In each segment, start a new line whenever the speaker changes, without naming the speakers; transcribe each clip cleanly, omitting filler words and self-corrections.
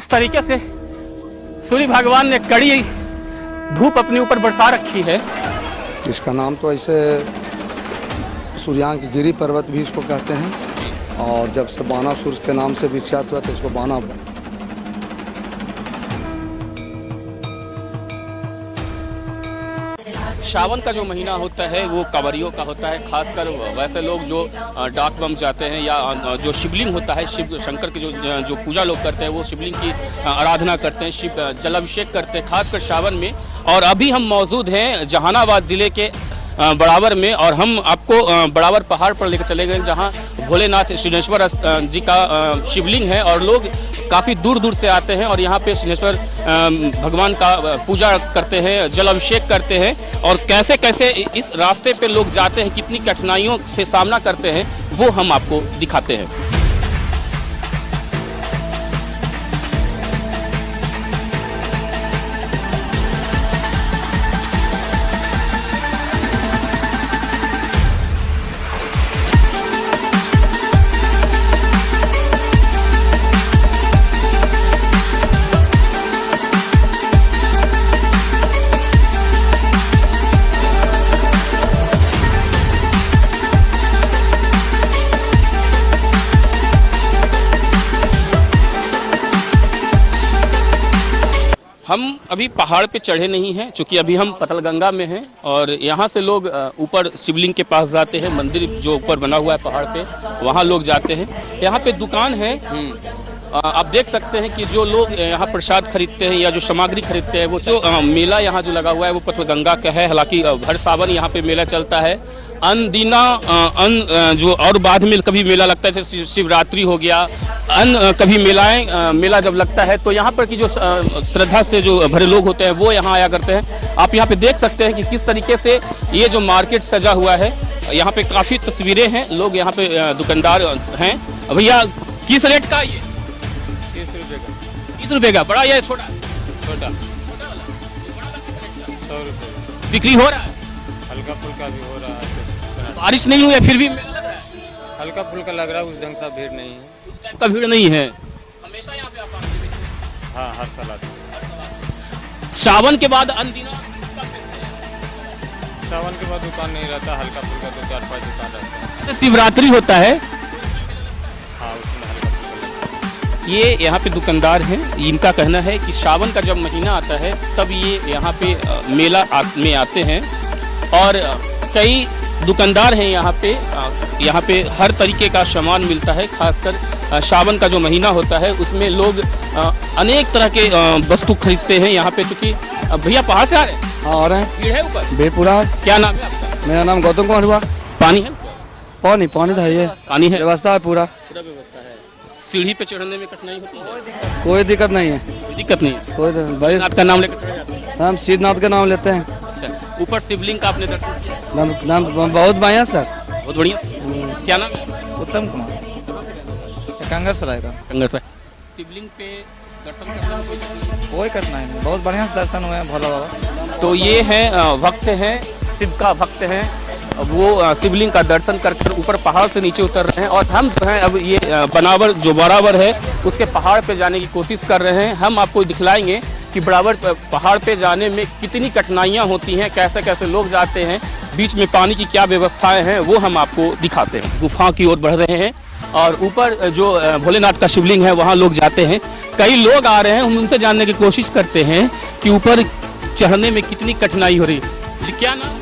जिस तरीके से सूर्य भगवान ने कड़ी धूप अपने ऊपर बरसा रखी है,
इसका नाम तो ऐसे सूर्यांक गिरी पर्वत भी इसको कहते हैं, और जब से बानासुर के नाम से विख्यात हुआ तो इसको बाना।
सावन का जो महीना होता है वो कांवरियों का होता है। खासकर वैसे लोग जो डाक बम जाते हैं या जो शिवलिंग होता है, शिव शंकर की जो पूजा लोग करते हैं, वो शिवलिंग की आराधना करते हैं, शिव जलाभिषेक करते हैं, खासकर सावन में। और अभी हम मौजूद हैं जहानाबाद ज़िले के बड़ावर में, और हम आपको बड़ावर पहाड़ पर लेकर चले गए जहाँ भोलेनाथ सिद्धेश्वर जी का शिवलिंग है, और लोग काफ़ी दूर दूर से आते हैं और यहाँ पे सिद्धेश्वर भगवान का पूजा करते हैं, जल अभिषेक करते हैं। और कैसे कैसे इस रास्ते पे लोग जाते हैं, कितनी कठिनाइयों से सामना करते हैं, वो हम आपको दिखाते हैं। हम अभी पहाड़ पे चढ़े नहीं हैं, क्योंकि अभी हम पतलगंगा में हैं, और यहाँ से लोग ऊपर शिवलिंग के पास जाते हैं। मंदिर जो ऊपर बना हुआ है पहाड़ पे, वहाँ लोग जाते हैं। यहाँ पे दुकान है, आप देख सकते हैं कि जो लोग यहाँ प्रसाद खरीदते हैं या जो सामग्री खरीदते हैं, वो जो मेला यहाँ जो लगा हुआ है वो पतलगंगा का है। हालांकि हर सावन यहाँ पे मेला चलता है। अनदिना जो और बाद में कभी मेला लगता है, जैसे शिवरात्रि हो गया, कभी मेला जब लगता है तो यहाँ पर की जो श्रद्धा से जो भरे लोग होते हैं वो यहाँ आया करते हैं। आप यहाँ पे देख सकते हैं कि किस तरीके से ये जो मार्केट सजा हुआ है। यहाँ पे काफ़ी तस्वीरें हैं, लोग यहाँ पे दुकानदार हैं। भैया किस रेट का ये?
30 रुपये का।
30 रुपये का। बड़ा या छोटा?
छोटा 100 रुपये।
बिक्री हो रहा है?
हल्का फुल्का भी हो रहा है।
बारिश नहीं हुई है फिर भी मेला लग रहा है?
हल्का फुल्का लग रहा है, उस ढंग सा भीड़ नहीं है।
उस टाइप का भीड़ नहीं है। हमेशा यहाँ पे आप आते हैं?
हाँ, हर साल आते हैं।
सावन के बाद अनदिना
सावन के बाद दुकान नहीं रहता, हल्का फुल्का तो 4-5 दुकान रहता है।
शिवरात्रि होता है,
हाँ, उसमें हल्का फुल्का।
ये यहाँ पे दुकानदार हैं, इनका कहना है कि सावन का जब महीना आता है तब ये यहाँ पे मेला में आते हैं। और कई दुकानदार हैं यहाँ पे हर तरीके का सामान मिलता है। खासकर सावन का जो महीना होता है उसमें लोग अनेक तरह के वस्तु खरीदते हैं यहाँ पे। चूँकि भैया पहाड़ से आ रहे हैं?
आ रहे हैं।
भीड़ है ऊपर?
बेपुरा।
क्या नाम है आपका?
मेरा नाम गौतम कुमार हुआ।
पानी है?
पानी तो है, ये
पानी है,
व्यवस्था है पूरा
व्यवस्था है। सीढ़ी पे चढ़ने में कठिनाई होती है?
कोई दिक्कत नहीं है।
कोई दिक्कत नहीं है।
कोई भाई
आपका नाम लेकर चढ़े जाते हैं?
हम सिद्धनाथ का नाम लेते हैं।
अच्छा, ऊपर शिवलिंग का आपने दर्शन किया?
नाम बहुत बढ़िया सर।
बहुत बढ़िया। क्या नाम है?
उत्तम कुमार, कंगर सराय का।
कंगर साहब, शिवलिंग पे दर्शन करने में
कोई कठिनाई नहीं, बहुत बढ़िया से दर्शन हुए हैं भोला बाबा।
तो ये हैं भक्त हैं, शिव का भक्त हैं, वो शिवलिंग का दर्शन कर ऊपर पहाड़ से नीचे उतर रहे हैं। और हम जो हैं अब ये बनावर जो बराबर है उसके पहाड़ पे जाने की कोशिश कर रहे हैं। हम आपको दिखलाएंगे कि बराबर पहाड़ पे जाने में कितनी कठिनाइयाँ होती हैं, कैसे कैसे लोग जाते हैं, बीच में पानी की क्या व्यवस्थाएं हैं, वो हम आपको दिखाते हैं। गुफा की ओर बढ़ रहे हैं और ऊपर जो भोलेनाथ का शिवलिंग है वहाँ लोग जाते हैं। कई लोग आ रहे हैं, हम उनसे जानने की कोशिश करते हैं कि ऊपर चढ़ने में कितनी कठिनाई हो रही है। जी क्या नाम?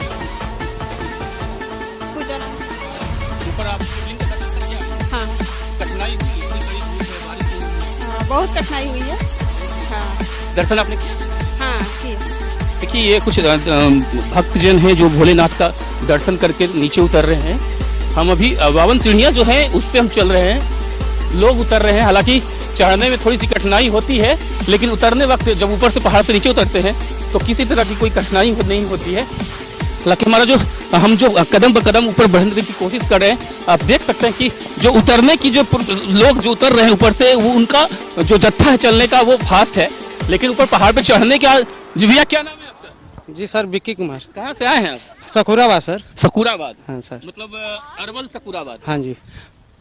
ऊपर आप शिवलिंग का दर्शन करके आए?
हाँ,
कठिनाई हुई? इतनी बड़ी धूप है, बारिश हुई?
हाँ, बहुत कठिनाई हुई है। हाँ
दर्शन आपने किया?
हाँ किया।
देखिए ये कुछ भक्तजन हैं जो भोलेनाथ का दर्शन करके नीचे उतर रहे हैं। हम अभी 52 सीढ़ियाँ जो हैं उस पर हम चल रहे हैं, लोग उतर रहे हैं। हालांकि चढ़ने में थोड़ी सी कठिनाई होती है, लेकिन उतरने वक्त जब ऊपर से पहाड़ से नीचे उतरते हैं तो किसी तरह की कोई कठिनाई नहीं होती है। हालांकि हमारा हम जो कदम ब कदम ऊपर बढ़ने की कोशिश कर रहे हैं, आप देख सकते हैं कि जो उतरने की जो लोग जो उतर रहे हैं ऊपर से, वो उनका जो जत्था है चलने का वो फास्ट है, लेकिन ऊपर पहाड़ पे चढ़ने का। जी भैया क्या नाम है आपका?
जी सर, विक्की कुमार।
कहाँ से आए हैं आप?
सकुराबाद सर।
सकुराबाद?
हाँ सर।
मतलब अरवल सकुराबाद?
हाँ जी।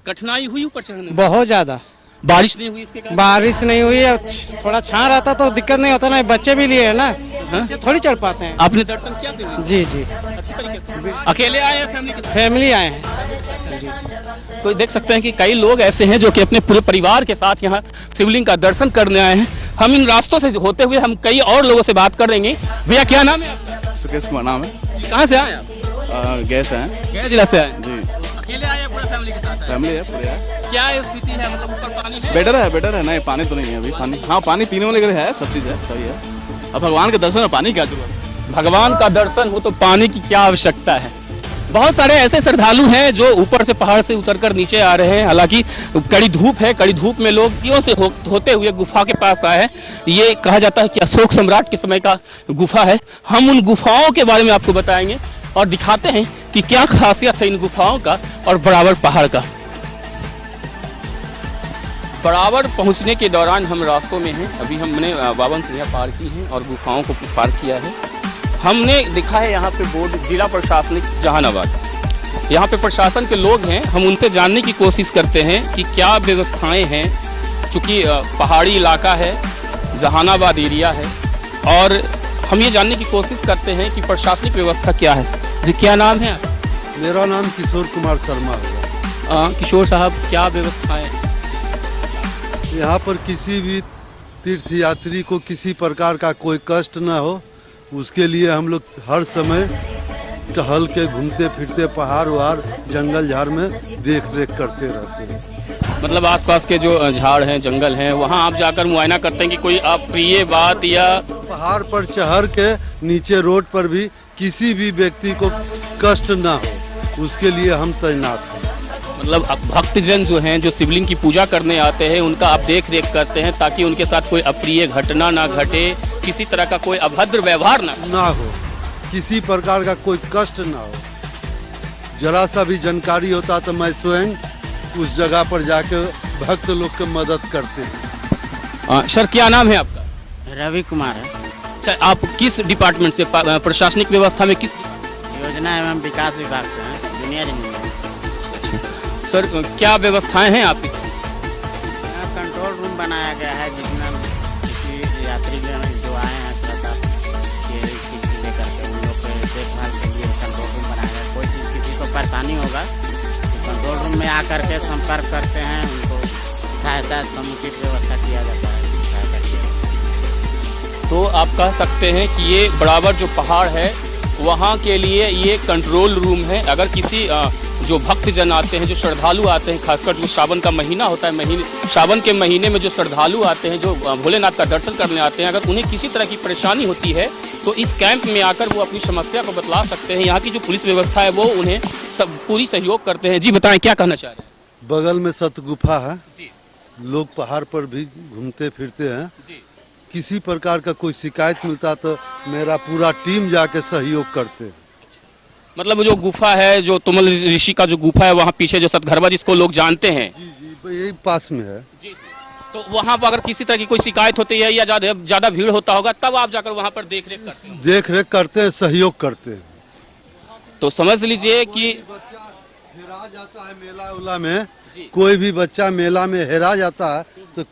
कठिनाई हुई ऊपर चढ़ने में?
बहुत ज़्यादा।
बारिश नहीं हुई इसके कारण?
बारिश नहीं हुई है, थोड़ा छां रहता तो दिक्कत नहीं होता ना, बच्चे भी लिए है ना, बच्चे थोड़ी चढ़ पाते हैं।
आपने दर्शन किया से?
जी जी,
अच्छी तरीके से अकेले आए हैं फैमिली के साथ?
फैमिली आए हैं।
तो देख सकते हैं कि कई लोग ऐसे हैं जो कि अपने पूरे परिवार के साथ यहाँ शिवलिंग का दर्शन करने आए हैं। हम इन रास्तों से होते हुए हम कई और लोगों से बात कर लेंगे। भैया क्या नाम है आपका?
सुकेश कुमार नाम है।
जी, कहाँ से आए आप?
गैस है
गया जिला से आए?
जी,
अकेले आए हैं पूरे फैमिली के साथ आए?
फैमिली है पूरे है।
क्या स्थिति है, मतलब ऊपर पानी है?
बेटर है नहीं, पानी तो नहीं है अभी। पानी, हाँ पानी पीने वाले के लिए है, सब चीज़ है, सही है। अब भगवान के दर्शन में पानी क्या जरूरत?
भगवान का दर्शन हो तो पानी की क्या आवश्यकता है। बहुत सारे ऐसे श्रद्धालु हैं जो ऊपर से पहाड़ से उतरकर नीचे आ रहे हैं। हालांकि कड़ी धूप है, कड़ी धूप में लोग दियों से होते हुए गुफा के पास आए हैं। ये कहा जाता है कि अशोक सम्राट के समय का गुफा है। हम उन गुफाओं के बारे में आपको बताएंगे और दिखाते हैं कि क्या खासियत है इन गुफाओं का और बराबर पहाड़ का। बराबर पहुंचने के दौरान हम रास्तों में हैं। अभी हमने 52 सीढ़ियाँ पार की हैं और गुफाओं को पार किया है। हमने देखा है यहाँ पे बोर्ड जिला प्रशासनिक जहानाबाद। यहाँ पे प्रशासन के लोग हैं, हम उनसे जानने की कोशिश करते हैं कि क्या व्यवस्थाएं हैं। चूँकि पहाड़ी इलाका है, जहानाबाद एरिया है, और हम ये जानने की कोशिश करते हैं कि प्रशासनिक व्यवस्था क्या है। जी, क्या नाम है?
मेरा नाम किशोर कुमार शर्मा है।
किशोर साहब, क्या व्यवस्थाएं?
यहाँ पर किसी भी तीर्थ यात्री को किसी प्रकार का कोई कष्ट न हो, उसके लिए हम लोग हर समय टहल के घूमते फिरते पहाड़ वहाड़ जंगल झाड़ में देख रेख करते रहते हैं।
मतलब आसपास के जो झाड़ हैं, जंगल हैं, वहाँ आप जाकर मुआयना करते हैं कि कोई अप्रिय बात या
पहाड़ पर चढ़ के नीचे रोड पर भी किसी भी व्यक्ति को कष्ट ना हो, उसके लिए हम तैनात हैं।
मतलब अब भक्तजन जो हैं, जो शिवलिंग की पूजा करने आते हैं, उनका आप देख रेख करते हैं ताकि उनके साथ कोई अप्रिय घटना ना घटे, किसी तरह का कोई अभद्र व्यवहार ना
हो, किसी प्रकार का कोई कष्ट ना हो। जरा सा भी जानकारी होता तो मैं स्वयं उस जगह पर जाकर भक्त लोग की मदद करते हैं।
सर, क्या नाम है आपका?
रवि कुमार है।
सर, आप किस डिपार्टमेंट से, प्रशासनिक व्यवस्था में किस?
योजना एवं विकास विभाग से हैं, जूनियर इंजीनियर।
सर, क्या व्यवस्थाएं हैं आपकी?
यहाँ कंट्रोल रूम बनाया गया है, जिसमें किसी यात्री जो आए हैं श्रद्धा के चीज़ लेकर के उन लोग को देखभाल के लिए कंट्रोल रूम बनाया गया है। कोई चीज़ किसी को परेशानी होगा तो कंट्रोल रूम में आकर के संपर्क करते हैं, उनको सहायता समुचित व्यवस्था किया जाता है।
तो आप कह सकते हैं कि ये बराबर जो पहाड़ है वहाँ के लिए ये कंट्रोल रूम है। अगर किसी जो भक्तजन आते हैं, जो श्रद्धालु आते हैं, खासकर जो सावन का महीना होता है, सावन के महीने में जो श्रद्धालु आते हैं, जो भोलेनाथ का दर्शन करने आते हैं, अगर उन्हें किसी तरह की परेशानी होती है तो इस कैंप में आकर वो अपनी समस्या को बतला सकते हैं। यहाँ की जो पुलिस व्यवस्था है वो उन्हें सब पूरी सहयोग करते हैं। जी बताएं, क्या कहना चाह रहे हैं?
बगल में सतगुफा है
जी,
लोग पहाड़ पर भी घूमते फिरते हैं।
जी।
किसी प्रकार का कोई शिकायत मिलता तो मेरा पूरा टीम जाके सहयोग करते हैं।
मतलब जो गुफा है, जो तुमल ऋषि का जो गुफा है, वहाँ पीछे जो सतघरवा जिसको लोग जानते हैं,
जी जी, यही पास में है।
जी, तो वहाँ पर अगर किसी तरह की कोई शिकायत होती है या ज़्यादा भीड़ होता होगा, तब आप जाकर वहाँ पर देख रेख करते हैं?
देख रेख करते हैं, सहयोग करते हैं।
तो समझ लीजिए कि
हेरा जाता है मेला उला में, कोई भी बच्चा मेला में हेरा जाता है तो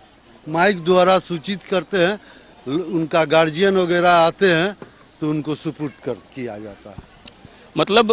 माइक द्वारा सूचित करते हैं, उनका गार्जियन वगैरह आते हैं तो उनको सुपुर्द किया जाता है।
मतलब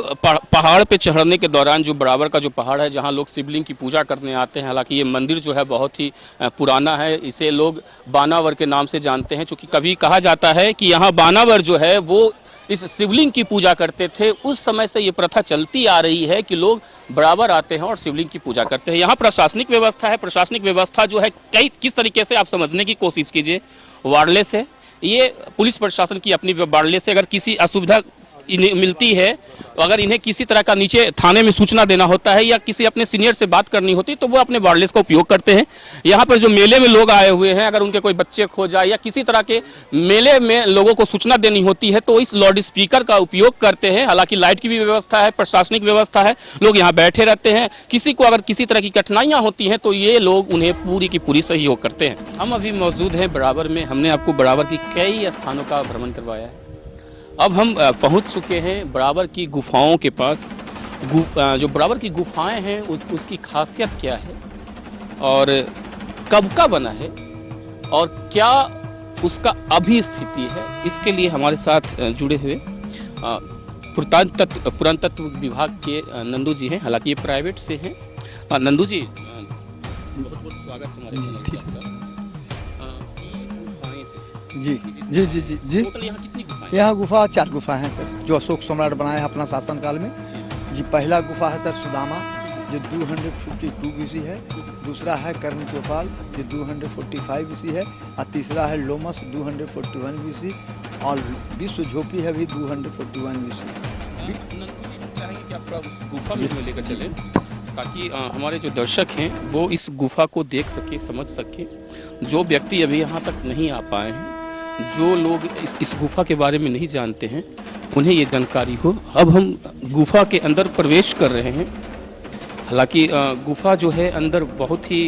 पहाड़ पे चढ़ने के दौरान जो बराबर का जो पहाड़ है, जहाँ लोग शिवलिंग की पूजा करने आते हैं, हालांकि ये मंदिर जो है बहुत ही पुराना है, इसे लोग बानावर के नाम से जानते हैं। क्योंकि कभी कहा जाता है कि यहाँ बानावर जो है वो इस शिवलिंग की पूजा करते थे। उस समय से ये प्रथा चलती आ रही है कि लोग बराबर आते हैं और शिवलिंग की पूजा करते हैं। यहाँ प्रशासनिक व्यवस्था है। प्रशासनिक व्यवस्था जो है किस तरीके से आप समझने की कोशिश कीजिए। वायरलेस है, ये पुलिस प्रशासन की अपनी वायरलेस है। अगर किसी असुविधा इन्हें मिलती है तो अगर इन्हें किसी तरह का नीचे थाने में सूचना देना होता है या किसी अपने सीनियर से बात करनी होती है तो वो अपने वायरलेस का उपयोग करते हैं। यहाँ पर जो मेले में लोग आए हुए हैं, अगर उनके कोई बच्चे खो जाए या किसी तरह के मेले में लोगों को सूचना देनी होती है तो इस लाउड स्पीकर का उपयोग करते हैं। हालांकि लाइट की भी व्यवस्था है, प्रशासनिक व्यवस्था है, लोग यहाँ बैठे रहते हैं। किसी को अगर किसी तरह की कठिनाइयाँ होती हैं तो ये लोग उन्हें पूरी की पूरी सहयोग करते हैं। हम अभी मौजूद हैं बराबर में। हमने आपको बराबर की कई स्थानों का भ्रमण करवाया है। अब हम पहुंच चुके हैं बराबर की गुफाओं के पास। जो बराबर की गुफाएं हैं उसकी खासियत क्या है और कब का बना है और क्या उसका अभी स्थिति है, इसके लिए हमारे साथ जुड़े हुए पुरातत्व विभाग के नंदू जी हैं। हालांकि ये प्राइवेट से हैं। नंदू जी, बहुत बहुत स्वागत हमारे चैनल पर आपका। ये गुफाएं से
जी जी जी जी जी
टोटल यहाँ कितनी गुफाएं?
यहाँ गुफा 4 गुफा हैं सर, जो अशोक सम्राट बनाया है अपना शासनकाल में। जी पहला गुफा है सर सुदामा, जो 252 BC है। दूसरा है कर्ण चौपाल, जो 245 BC है। और तीसरा है लोमस 241 BC। और विश्व झोपड़ी है भी 241 BC।
नंदू जी, हम चाहेंगे कि आप थोड़ा उस गुफा में हमें लेकर चलें, ताकि हमारे जो दर्शक हैं वो इस गुफा को देख सके, समझ सके। जो व्यक्ति अभी यहाँ तक नहीं आ पाए हैं, जो लोग इस गुफा के बारे में नहीं जानते हैं, उन्हें ये जानकारी हो। अब हम गुफा के अंदर प्रवेश कर रहे हैं। हालांकि गुफा जो है अंदर बहुत ही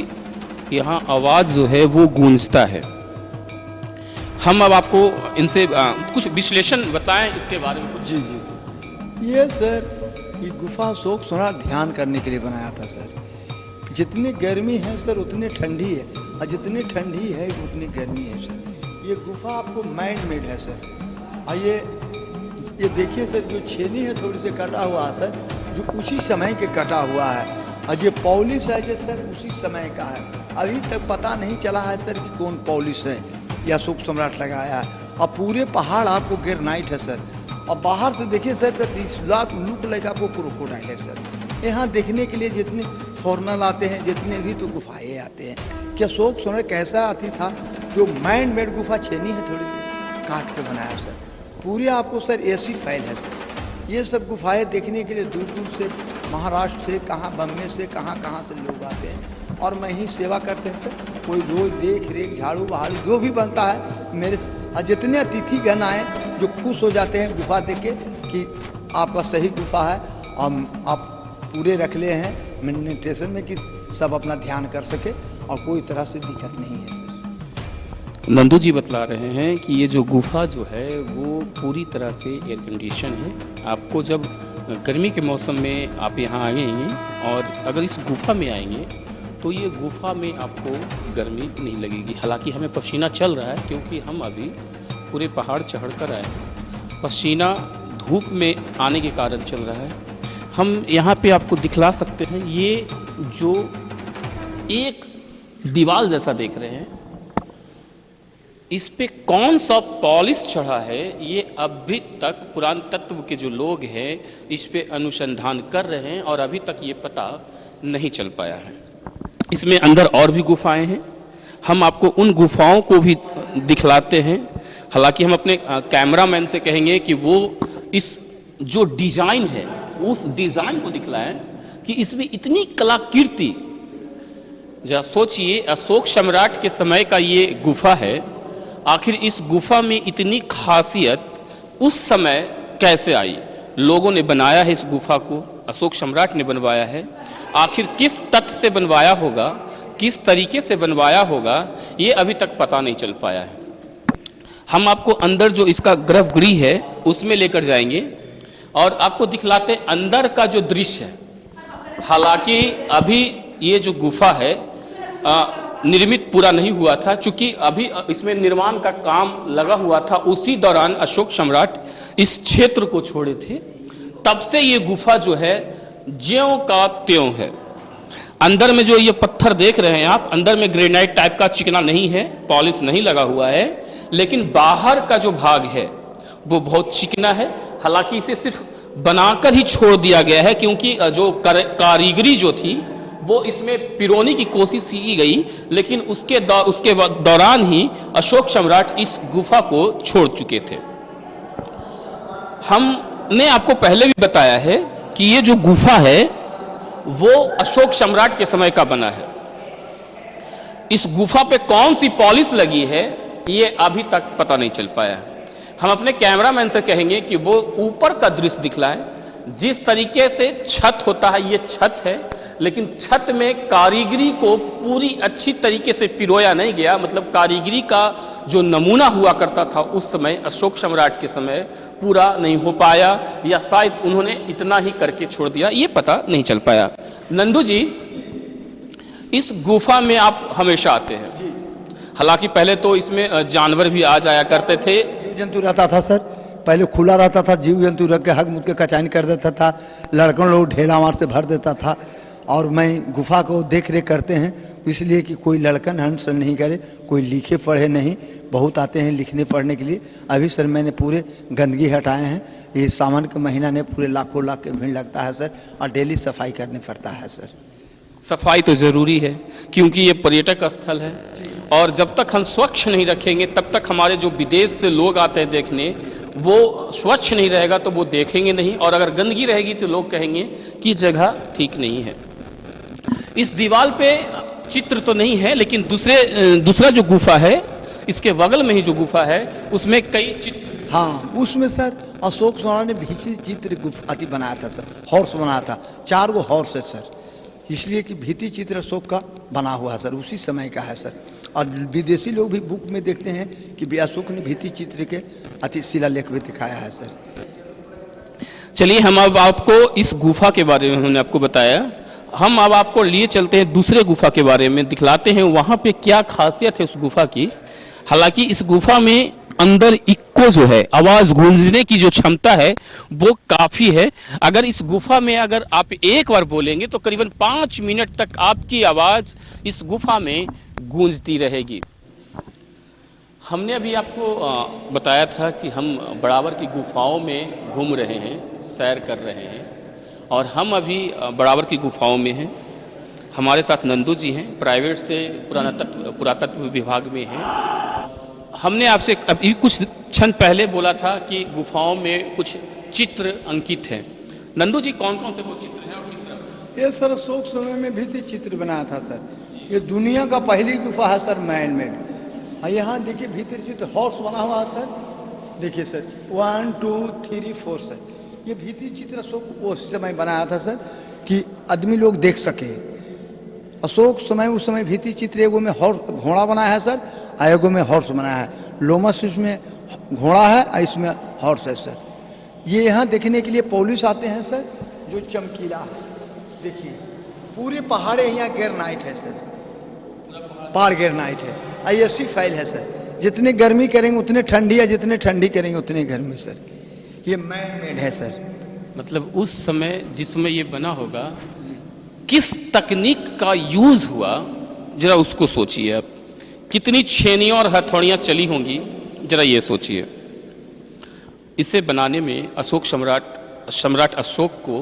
यहाँ आवाज़ जो है वो गूंजता है। हम अब आपको इनसे कुछ विश्लेषण बताएं इसके बारे में कुछ।
जी जी, ये सर ये गुफा अशोक सम्राट ध्यान करने के लिए बनाया था सर। जितनी गर्मी है सर उतनी ठंडी है, और जितनी ठंडी है उतनी गर्मी है सर। ये गुफा आपको मैन मेड है सर। और ये देखिए सर, जो छेनी है थोड़ी से कटा हुआ है सर, जो उसी समय के कटा हुआ है। और ये पॉलिश है जो सर उसी समय का है। अभी तक पता नहीं चला है सर कि कौन पॉलिश है या अशोक सम्राट लगाया है। और पूरे पहाड़ आपको ग्रेनाइट है सर। और बाहर से देखिए सर तो 30 लाख लुक लाइक आपको क्रोकोडाइल है सर। यहाँ देखने के लिए जितने फॉरनर आते हैं, जितने भी तो गुफाएँ आते हैं कि अशोक सम्राट कैसा आती था। जो मैन मेड गुफा छेनी है थोड़ी काट के बनाया सर। पूरी आपको सर ऐसी फैल है सर। ये सब गुफाएं देखने के लिए दूर दूर से, महाराष्ट्र से, कहाँ बम्बे से, कहाँ से लोग आते हैं। और मैं ही सेवा करते हैं सर। कोई रोज देख रेख झाड़ू बहाड़ू जो भी बनता है मेरे, और जितने अतिथिगण आए जो खुश हो जाते हैं गुफा देख के कि आपका सही गुफा है और आप पूरे रख ले हैं मेडिटेशन में कि सब अपना ध्यान कर सके और कोई तरह से दिक्कत नहीं है सर।
नंदू जी बतला रहे हैं कि ये जो गुफा जो है वो पूरी तरह से एयर कंडीशन है। आपको जब गर्मी के मौसम में आप यहाँ आएंगे और अगर इस गुफा में आएंगे तो ये गुफा में आपको गर्मी नहीं लगेगी। हालांकि हमें पसीना चल रहा है क्योंकि हम अभी पूरे पहाड़ चढ़ कर आए हैं। पसीना धूप में आने के कारण चल रहा है। हम यहाँ पे आपको दिखला सकते हैं, ये जो एक दीवार जैसा देख रहे हैं, इस पे कौन सा पॉलिश चढ़ा है ये अभी तक पुरातत्व के जो लोग हैं इस पे अनुसंधान कर रहे हैं और अभी तक ये पता नहीं चल पाया है। इसमें अंदर और भी गुफाएं हैं, हम आपको उन गुफाओं को भी दिखलाते हैं। हालांकि हम अपने कैमरामैन से कहेंगे कि वो इस जो डिज़ाइन है उस डिज़ाइन को दिखलाएं कि इसमें इतनी कलाकृति। जरा सोचिए, अशोक सम्राट के समय का ये गुफा है, आखिर इस गुफा में इतनी खासियत उस समय कैसे आई? लोगों ने बनाया है इस गुफा को, अशोक सम्राट ने बनवाया है। आखिर किस तथ्य से बनवाया होगा, किस तरीके से बनवाया होगा, ये अभी तक पता नहीं चल पाया है। हम आपको अंदर जो इसका गर्भगृह है उसमें लेकर जाएंगे और आपको दिखलाते अंदर का जो दृश्य है। हालांकि अभी ये जो गुफा है निर्मित पूरा नहीं हुआ था, क्योंकि अभी इसमें निर्माण का काम लगा हुआ था। उसी दौरान अशोक सम्राट इस क्षेत्र को छोड़े थे, तब से ये गुफा जो है ज्यों का त्यों है। अंदर में जो ये पत्थर देख रहे हैं आप, अंदर में ग्रेनाइट टाइप का चिकना नहीं है, पॉलिश नहीं लगा हुआ है, लेकिन बाहर का जो भाग है वो बहुत चिकना है। हालांकि इसे सिर्फ बनाकर ही छोड़ दिया गया है, क्योंकि जो कारीगरी जो थी वो इसमें पिरोने की कोशिश की गई, लेकिन उसके दौरान ही अशोक सम्राट इस गुफा को छोड़ चुके थे। हमने आपको पहले भी बताया है कि ये जो गुफा है वो अशोक सम्राट के समय का बना है। इस गुफा पे कौन सी पॉलिश लगी है ये अभी तक पता नहीं चल पाया है। हम अपने कैमरामैन से कहेंगे कि वो ऊपर का दृश्य दिखलाएं। जिस तरीके से छत होता है, ये छत है, लेकिन छत में कारीगरी को पूरी अच्छी तरीके से पिरोया नहीं गया। मतलब कारीगरी का जो नमूना हुआ करता था उस समय, अशोक सम्राट के समय, पूरा नहीं हो पाया, या शायद उन्होंने इतना ही करके छोड़ दिया, ये पता नहीं चल पाया। नंदू जी, इस गुफा में आप हमेशा आते हैं? हालांकि पहले तो इसमें जानवर भी आ जाया करते थे।
जीव जंतु रहता था सर, पहले खुला रहता था, जीव जंतु रख के हक मुद के कचानी कर देता था, लड़कों लोग ढेला मार से भर देता था। और मैं गुफा को देख रेख करते हैं इसलिए कि कोई लड़कन हंस नहीं करे, कोई लिखे पढ़े नहीं, बहुत आते हैं लिखने पढ़ने के लिए। अभी सर मैंने पूरे गंदगी हटाए हैं, ये सावन के महीना ने पूरे लाखों लाख के भीड़ लगता है सर, और डेली सफाई करने पड़ता है सर।
सफाई तो ज़रूरी है क्योंकि ये पर्यटक स्थल है, और जब तक हम स्वच्छ नहीं रखेंगे तब तक हमारे जो विदेश से लोग आते हैं देखने, वो स्वच्छ नहीं रहेगा तो वो देखेंगे नहीं, और अगर गंदगी रहेगी तो लोग कहेंगे कि जगह ठीक नहीं है। इस दीवार पे चित्र तो नहीं है, लेकिन दूसरा जो गुफा है इसके बगल में ही जो गुफा है उसमें कई चित्र।
हाँ, उसमें सर अशोक सम्राट ने भित्ति चित्र गुफा बनाया था सर, हॉर्स बनाया था, 4 गो हॉर्स है सर, इसलिए कि भित्ति चित्र अशोक का बना हुआ है सर, उसी समय का है सर। और विदेशी लोग भी बुक में देखते हैं कि अशोक ने भित्ति चित्र के शिलालेख में दिखाया है सर।
चलिए, हम अब आपको इस गुफा के बारे में हमने आपको बताया, हम अब आपको लिए चलते हैं दूसरे गुफा के बारे में, दिखलाते हैं वहाँ पे क्या खासियत है उस गुफा की। हालांकि इस गुफा में अंदर इक्को जो है, आवाज़ गूंजने की जो क्षमता है वो काफ़ी है। अगर इस गुफा में अगर आप एक बार बोलेंगे तो करीबन 5 मिनट तक आपकी आवाज़ इस गुफा में गूंजती रहेगी। हमने अभी आपको बताया था कि हम बराबर की गुफाओं में घूम रहे हैं, सैर कर रहे हैं, और हम अभी बराबर की गुफाओं में हैं। हमारे साथ नंदू जी हैं, प्राइवेट से पुरातत्व विभाग में हैं। हमने आपसे अभी कुछ क्षण पहले बोला था कि गुफाओं में कुछ चित्र अंकित हैं। नंदू जी, कौन कौन से वो चित्र हैं और किस तरह?
ये सर अशोक समय में भित्ति चित्र बनाया था सर, ये दुनिया का पहली गुफा है सर, मैन मेड। यहाँ देखिए भीतर चित्र हॉर्स बना हुआ है सर, देखिए सर 1 2 3 4 सर, ये भित्ति चित्र अशोक उस समय बनाया था सर कि आदमी लोग देख सके। अशोक समय उस समय भित्ति चित्र एगो में हॉर्स घोड़ा बनाया है सर, एगो में हॉर्स बनाया है, लोमस इसमें घोड़ा है और इसमें हॉर्स है सर। ये यहाँ देखने के लिए पुलिस आते हैं सर, जो चमकीला है, देखिए पूरे पहाड़े यहाँ ग्रेनाइट है सर, पहाड़ ग्रेनाइट है, ऐसी फाइल है सर, जितने गर्मी करेंगे उतने ठंडी है, जितने ठंडी करेंगे उतने गर्मी सर। ये मैन मेड है सर।
मतलब उस समय जिस समय ये बना होगा, किस तकनीक का यूज हुआ जरा उसको सोचिए आप, कितनी छेनियाँ और हथौड़ियाँ चली होंगी जरा ये सोचिए। इसे बनाने में सम्राट अशोक को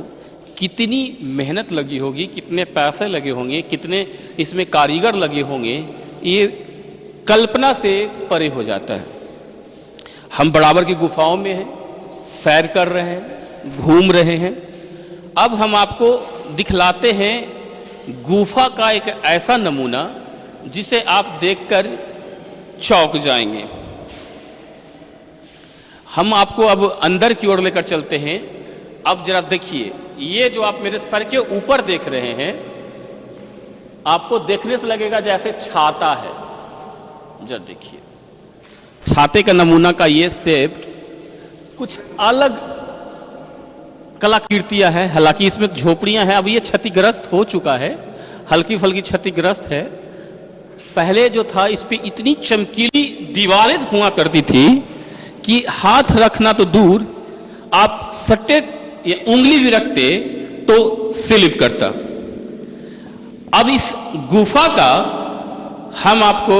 कितनी मेहनत लगी होगी, कितने पैसे लगे होंगे, कितने इसमें कारीगर लगे होंगे, ये कल्पना से परे हो जाता है। हम बराबर की गुफाओं में हैं, सैर कर रहे हैं, घूम रहे हैं। अब हम आपको दिखलाते हैं गुफा का एक ऐसा नमूना जिसे आप देखकर चौंक जाएंगे। हम आपको अब अंदर की ओर लेकर चलते हैं। अब जरा देखिए, ये जो आप मेरे सर के ऊपर देख रहे हैं, आपको देखने से लगेगा जैसे छाता है। जरा देखिए, छाते का नमूना का ये शेप कुछ अलग कलाकृतियां हैं। हालांकि इसमें झोपड़ियां हैं, अब ये क्षतिग्रस्त हो चुका है, हल्की फुल्की क्षतिग्रस्त है। पहले जो था इस पे इतनी चमकीली दीवारें हुआ करती थी कि हाथ रखना तो दूर, आप सट्टे या उंगली भी रखते तो स्लिप करता। अब इस गुफा का हम आपको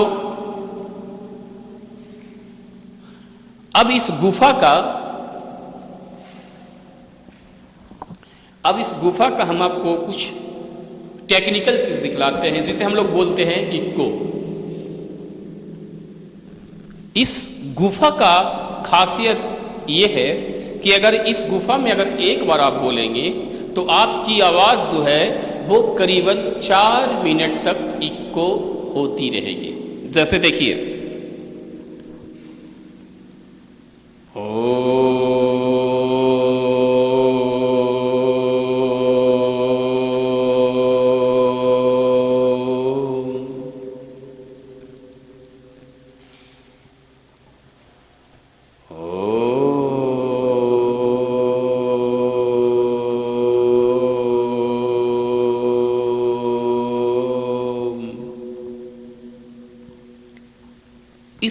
अब इस गुफा का हम आपको कुछ टेक्निकल चीज दिखलाते हैं जिसे हम लोग बोलते हैं इक्को। इस गुफा का खासियत ये है कि अगर इस गुफा में अगर एक बार आप बोलेंगे तो आपकी आवाज जो है वो करीबन 4 मिनट तक इक्को होती रहेगी। जैसे देखिए,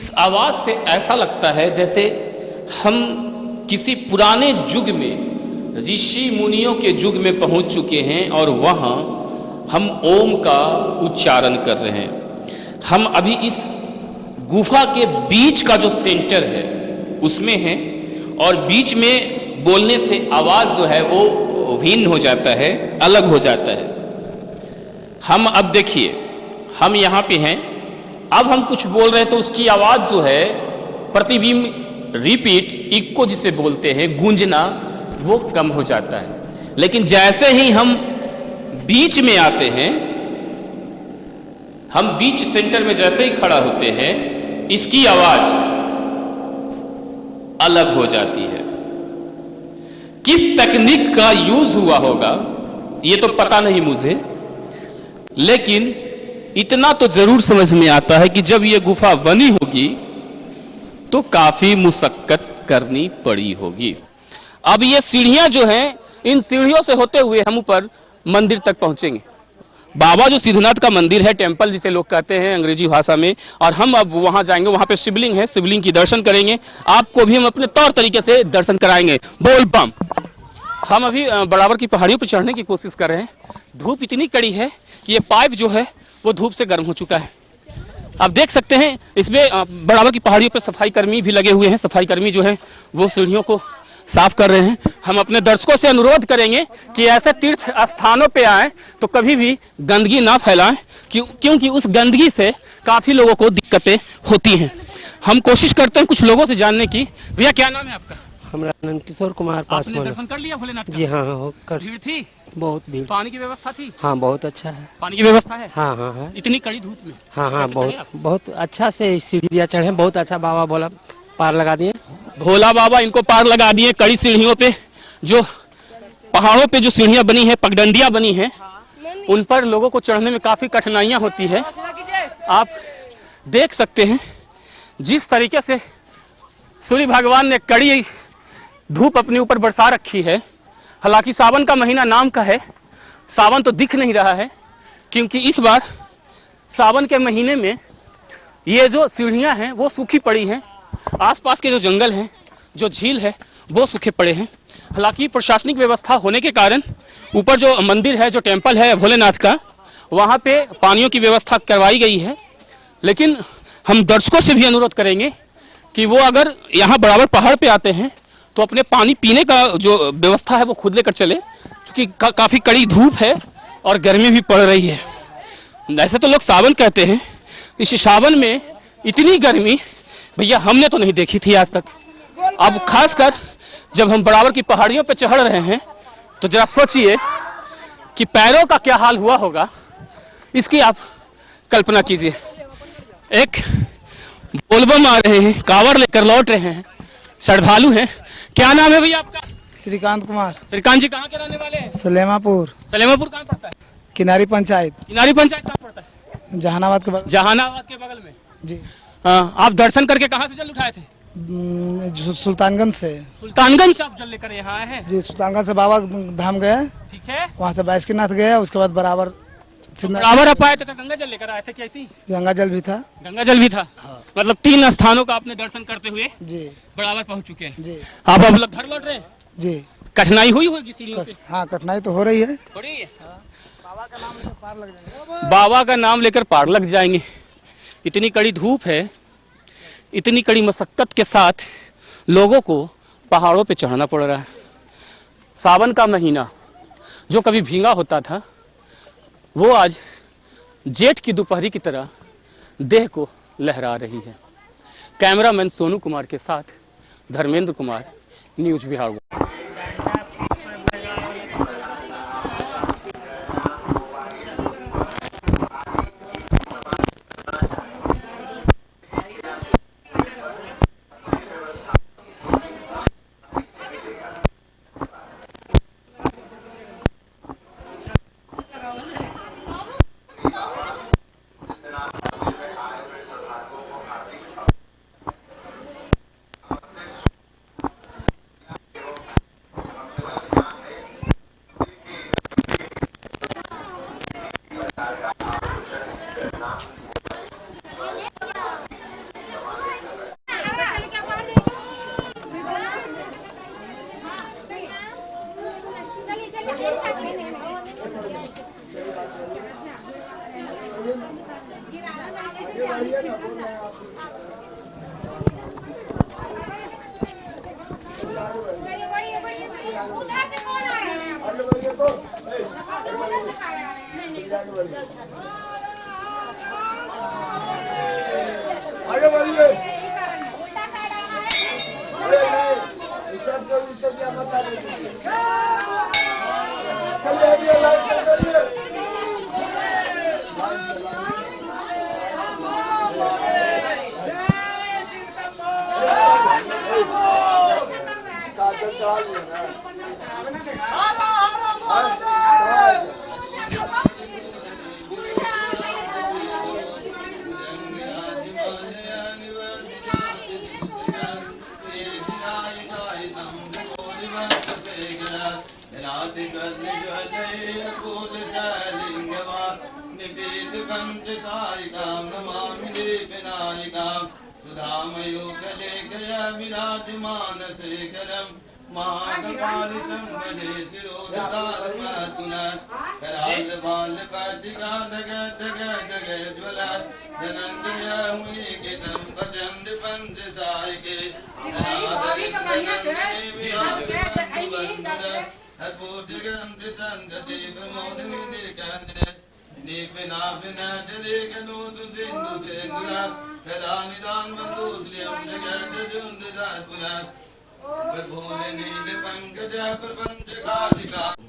इस आवाज़ से ऐसा लगता है जैसे हम किसी पुराने युग में, ऋषि मुनियों के युग में पहुंच चुके हैं और वहाँ हम ओम का उच्चारण कर रहे हैं। हम अभी इस गुफा के बीच का जो सेंटर है उसमें हैं और बीच में बोलने से आवाज़ जो है वो भिन्न हो जाता है, अलग हो जाता है। हम अब देखिए, हम यहाँ पे हैं, अब हम कुछ बोल रहे हैं तो उसकी आवाज़ जो है प्रतिबिंब, रिपीट, इक्को जिसे बोलते हैं, गूंजना, वो कम हो जाता है। लेकिन जैसे ही हम बीच में आते हैं, हम बीच सेंटर में जैसे ही खड़ा होते हैं, इसकी आवाज अलग हो जाती है। किस तकनीक का यूज हुआ होगा ये तो पता नहीं मुझे, लेकिन इतना तो जरूर समझ में आता है कि जब ये गुफा बनी होगी तो काफी मुशक्कत करनी पड़ी होगी। अब ये सीढ़ियां जो हैं, इन सीढ़ियों से होते हुए हम ऊपर मंदिर तक पहुंचेंगे। बाबा जो सिद्धनाथ का मंदिर है, टेम्पल जिसे लोग कहते हैं अंग्रेजी भाषा में, और हम अब वहां जाएंगे। वहां पे शिवलिंग है, शिवलिंग की दर्शन करेंगे। आपको भी हम अपने तौर तरीके से दर्शन कराएंगे। बोल बम। हम अभी बराबर की पहाड़ियों पर चढ़ने की कोशिश कर रहे हैं। धूप इतनी कड़ी है कि ये पाइप जो है वो धूप से गर्म हो चुका है। आप देख सकते हैं इसमें बराबर की पहाड़ियों पर सफाई कर्मी भी लगे हुए हैं। सफाई कर्मी जो है वो सीढ़ियों को साफ कर रहे हैं। हम अपने दर्शकों से अनुरोध करेंगे कि ऐसे तीर्थ स्थानों पे आएं तो कभी भी गंदगी ना फैलाएं, क्योंकि उस गंदगी से काफी लोगों को दिक्कतें होती हैं। हम कोशिश करते हैं कुछ लोगों से जानने की। भैया क्या नाम है आपका?
हमारा नंद किशोर कुमार
आपने
पासवान।
दर्शन कर लिया भोलेनाथ का?
जी हाँ, कर।
भीड़ थी?
बहुत भीड़।
पानी की व्यवस्था थी?
हाँ, बहुत अच्छा है।
पानी की व्यवस्था है?
हाँ हाँ है।
इतनी कड़ी धूप में?
हाँ हाँ,
कैसे चढ़े आप?
बहुत अच्छा से सीढ़ियाँ चढ़े, बहुत अच्छा। बाबा बोला पार लगा दिए।
भोला बाबा इनको पार लगा दिए। कड़ी सीढ़ियों पे, जो पहाड़ों पे जो सीढ़ियां बनी है, पगडंडियां बनी है, उन पर लोगों को चढ़ने में काफी कठिनाइयां होती है। आप देख सकते हैं जिस तरीके से सूर्य भगवान ने कड़ी धूप अपने ऊपर बरसा रखी है। हालांकि सावन का महीना नाम का है, सावन तो दिख नहीं रहा है, क्योंकि इस बार सावन के महीने में ये जो सीढ़ियां हैं वो सूखी पड़ी हैं। आसपास के जो जंगल हैं, जो झील है, वो सूखे पड़े हैं। हालांकि प्रशासनिक व्यवस्था होने के कारण ऊपर जो मंदिर है, जो टेम्पल है भोलेनाथ का, वहाँ पे पानियों की व्यवस्था करवाई गई है। लेकिन हम दर्शकों से भी अनुरोध करेंगे कि वो अगर यहाँ बराबर पहाड़ पे आते हैं तो अपने पानी पीने का जो व्यवस्था है वो खुद लेकर चले, क्योंकि काफ़ी कड़ी धूप है और गर्मी भी पड़ रही है। ऐसे तो लोग सावन कहते हैं, इस सावन में इतनी गर्मी भैया हमने तो नहीं देखी थी आज तक। अब खासकर जब हम बराबर की पहाड़ियों पर चढ़ रहे हैं तो जरा सोचिए कि पैरों का क्या हाल हुआ होगा, इसकी आप कल्पना कीजिए। एक बोलबम आ रहे हैं, कांवड़ लेकर लौट रहे हैं, श्रद्धालु हैं। क्या नाम है भैया आपका?
श्रीकांत कुमार।
श्रीकांत जी कहाँ के रहने वाले हैं?
सलेमापुर।
सलेमापुर कहाँ पड़ता है?
किनारी पंचायत।
किनारी पंचायत कहाँ पड़ता है?
जहानाबाद के
जहानाबाद के बगल में।
जी।
आप दर्शन करके कहाँ से जल उठाए थे?
सुल्तानगंज से।
सुल्तानगंज से आप जल लेकर यहाँ आए हैं?
जी, सुल्तानगंज से बाबा धाम गए।
ठीक है।
वहाँ से बाइस्कीनाथ गए, उसके बाद बराबर
बराबर आप आए थे तो गंगा जल लेकर आए थे? कैसी?
गंगा जल भी था।
गंगा जल भी था। हाँ। मतलब 3 स्थानों का आपने दर्शन करते हुए
जी
बराबर पहुंच चुके हैं।
जी।
आप अब घर लौट रहे हैं?
जी।
कठिनाई हुई होगी सीढ़ियों पे?
हाँ, कठिनाई तो हो रही है।
हो रही है। बाबा का नाम लेकर पार लग जाएंगे। बाबा का नाम लेकर पार लग जाएंगे। इतनी कड़ी धूप है, इतनी कड़ी मशक्कत के साथ लोगों को पहाड़ों पे चढ़ना पड़ रहा है। सावन का महीना जो कभी भीगा होता था, वो आज जेठ की दोपहरी की तरह देह को लहरा रही है। कैमरामैन सोनू कुमार के साथ धर्मेंद्र कुमार, न्यूज़ बिहार।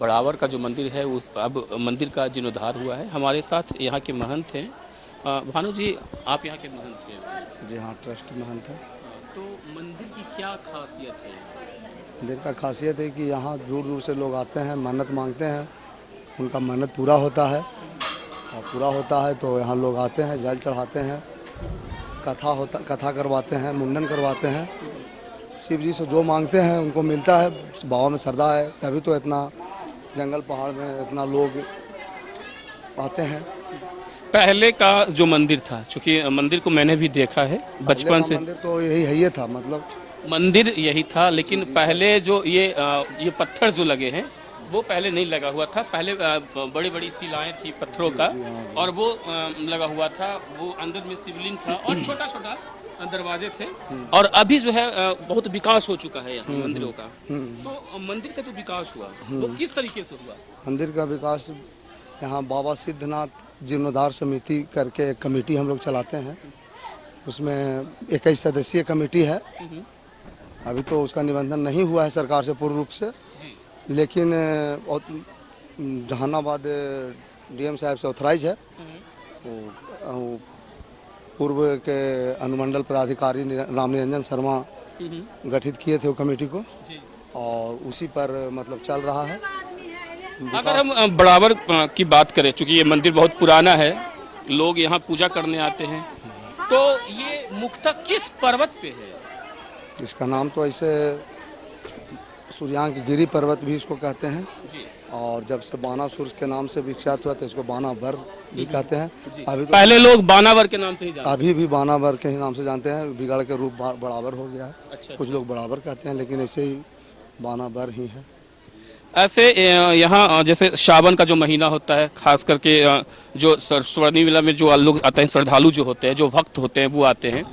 बड़ावर का जो मंदिर है उस अब मंदिर का जीर्णोद्धार हुआ है। हमारे साथ यहाँ के महंत हैं। भानु जी, आप यहाँ के महंत हैं?
जी हाँ, ट्रस्ट महंत है।
तो मंदिर की क्या खासियत है?
मंदिर का खासियत है कि यहाँ दूर दूर से लोग आते हैं, मन्नत मांगते हैं, उनका मन्नत पूरा होता है और पूरा होता है तो यहाँ लोग आते हैं, जल चढ़ाते हैं, कथा करवाते हैं, मुंडन करवाते हैं। शिव जी से जो मांगते हैं उनको मिलता है। बाबा में श्रद्धा है, तभी तो इतना जंगल पहाड़ में इतना लोग आते हैं।
पहले का जो मंदिर था, चूंकि मंदिर को मैंने भी देखा है बचपन से,
मंदिर तो यही था, मतलब
मंदिर यही था, लेकिन पहले जो ये पत्थर जो लगे हैं वो पहले नहीं लगा हुआ था। पहले बड़ी बड़ी शिलाएं थी पत्थरों का और वो लगा हुआ था। वो अंदर में शिवलिंग था और छोटा छोटा दरवाजे थे। और अभी जो है बहुत विकास हो चुका है यहाँ मंदिरों का। तो मंदिर का जो विकास हुआ वो किस तरीके से हुआ?
मंदिर का विकास यहाँ बाबा सिद्धनाथ जीर्णोद्धार समिति करके एक कमेटी हम लोग चलाते हैं। उसमें 21 सदस्यीय कमेटी है। अभी तो उसका निबंधन नहीं हुआ है सरकार से पूर्ण रूप से, लेकिन जहानाबाद डीएम साहब से ऑथराइज है। वो पूर्व के अनुमंडल पदाधिकारी राम निरंजन शर्मा गठित किए थे वो कमेटी को और उसी पर मतलब चल रहा है।
अगर हम बड़ावर की बात करें, चूंकि ये मंदिर बहुत पुराना है, लोग यहाँ पूजा करने आते हैं, तो ये मुख्यतः किस पर्वत पे है?
इसका नाम तो ऐसे सूर्यांक गिरी पर्वत भी इसको कहते हैं
जी।
और जब से बानासुर के नाम से विख्यात हुआ तो इसको बानावर भी कहते हैं। अभी तो
पहले लोग बानावर के नाम से ही जानते हैं।
अभी भी बानावर के ही नाम से जानते हैं। बिगड़ के रूप बड़ावर हो गया है।
अच्छा,
कुछ लोग बड़ावर कहते हैं, लेकिन ऐसे ही बानावर ही है।
ऐसे यहाँ जैसे सावन का जो महीना होता है, खास करके जो स्वर्णी मेला में जो लोग आते हैं, श्रद्धालु जो होते हैं, जो भक्त होते हैं, वो आते हैं।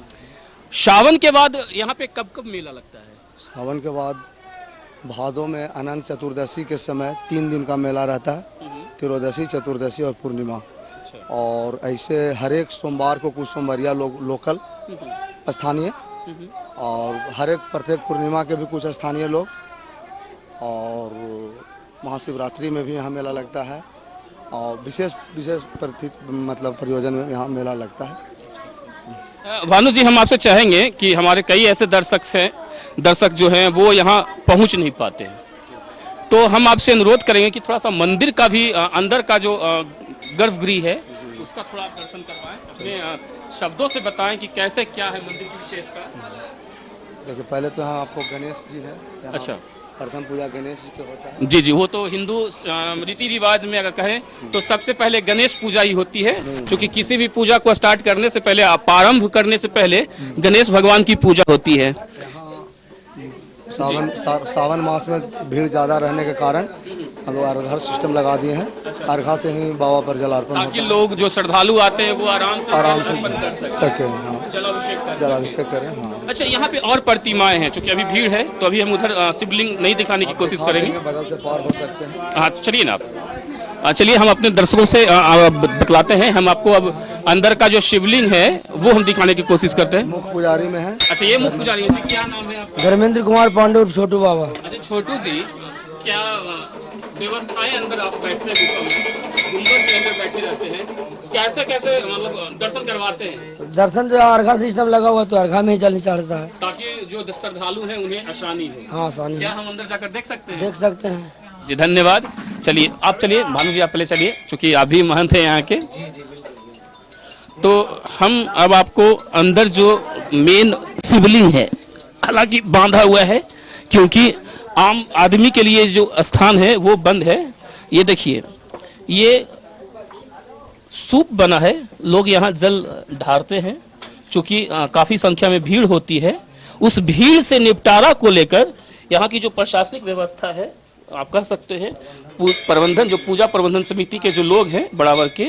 सावन के बाद यहाँ पे कब कब मेला लगता है?
सावन के बाद भादों में अनंत चतुर्दशी के समय 3 दिन का मेला रहता है। त्रयोदशी, चतुर्दशी और पूर्णिमा। और ऐसे हर एक सोमवार को कुछ सोमवारिया लोग लोकल स्थानीय और हर एक प्रत्येक पूर्णिमा के भी कुछ स्थानीय लोग, और महाशिवरात्रि में भी यहाँ मेला लगता है और विशेष मतलब प्रयोजन में यहाँ मेला लगता है।
भानु जी, हम आपसे चाहेंगे कि हमारे कई ऐसे दर्शक जो हैं वो यहाँ पहुँच नहीं पाते हैं, तो हम आपसे अनुरोध करेंगे कि थोड़ा सा मंदिर का भी अंदर का जो गर्भगृह है उसका थोड़ा आप दर्शन करवाएं, अपने शब्दों से बताएं कि कैसे क्या है मंदिर की विशेषता।
देखिए, पहले तो यहाँ आपको गणेश जी है।
अच्छा,
प्रथम पूजा गणेश जी के होता है।
जी जी, वो तो हिंदू रीति रिवाज में अगर कहें तो सबसे पहले गणेश पूजा ही होती है, क्योंकि किसी भी पूजा को स्टार्ट करने से पहले, प्रारंभ करने से पहले गणेश भगवान की पूजा होती है।
सावन मास में भीड़ ज़्यादा रहने के कारण हम लोग अर्घा सिस्टम लगा दिए हैं, अर्घा से ही बाबा पर जलार्पण
ताकि लोग जो श्रद्धालु आते हैं वो आराम से
आराम
कर
से सके, हाँ
जलाभिषेक कर
जलाभिषेक करें। हाँ
अच्छा, यहाँ पे और प्रतिमाएं हैं, क्योंकि अभी भीड़ है तो अभी हम उधर शिवलिंग नहीं दिखाने की कोशिश करेंगे।
बगल से पार हो सकते हैं।
हाँ तो चलिए ना आप, चलिए हम अपने दर्शकों से बतलाते हैं। हम आपको अब अंदर का जो शिवलिंग है वो हम दिखाने की कोशिश करते हैं।
मुख्य पुजारी में है।
अच्छा, ये मुख्य पुजारी है जी, क्या नाम है आपका?
धर्मेंद्र कुमार पांडे और छोटू बाबा।
अच्छा छोटू जी, क्या व्यवस्थाएं अंदर आप बैठते हैं, गुंबद के अंदर बैठे रहते हैं, कैसे कैसे मतलब दर्शन करवाते हैं?
दर्शन जो अर्घा सिस्टम लगा हुआ तो अर्घा में ही चलनी चढ़ता है,
ताकि जो श्रद्धालु हैं उन्हें आसानी हो।
हाँ आसानी
क्या हम अंदर जाकर देख सकते हैं?
देख सकते हैं
जी धन्यवाद। चलिए आप चलिए, भानु जी आप पहले चलिए, क्योंकि आप भी महंत हैं यहाँ के। तो हम अब आपको अंदर जो मेन शिवलिंग है, हालांकि बांधा हुआ है क्योंकि आम आदमी के लिए जो स्थान है वो बंद है। ये देखिए, ये सूप बना है, लोग यहाँ जल ढारते हैं। चूंकि काफी संख्या में भीड़ होती है, उस भीड़ से निपटारा को लेकर यहाँ की जो प्रशासनिक व्यवस्था है, आप कह सकते हैं प्रबंधन, जो पूजा प्रबंधन समिति के जो लोग हैं बराबर के,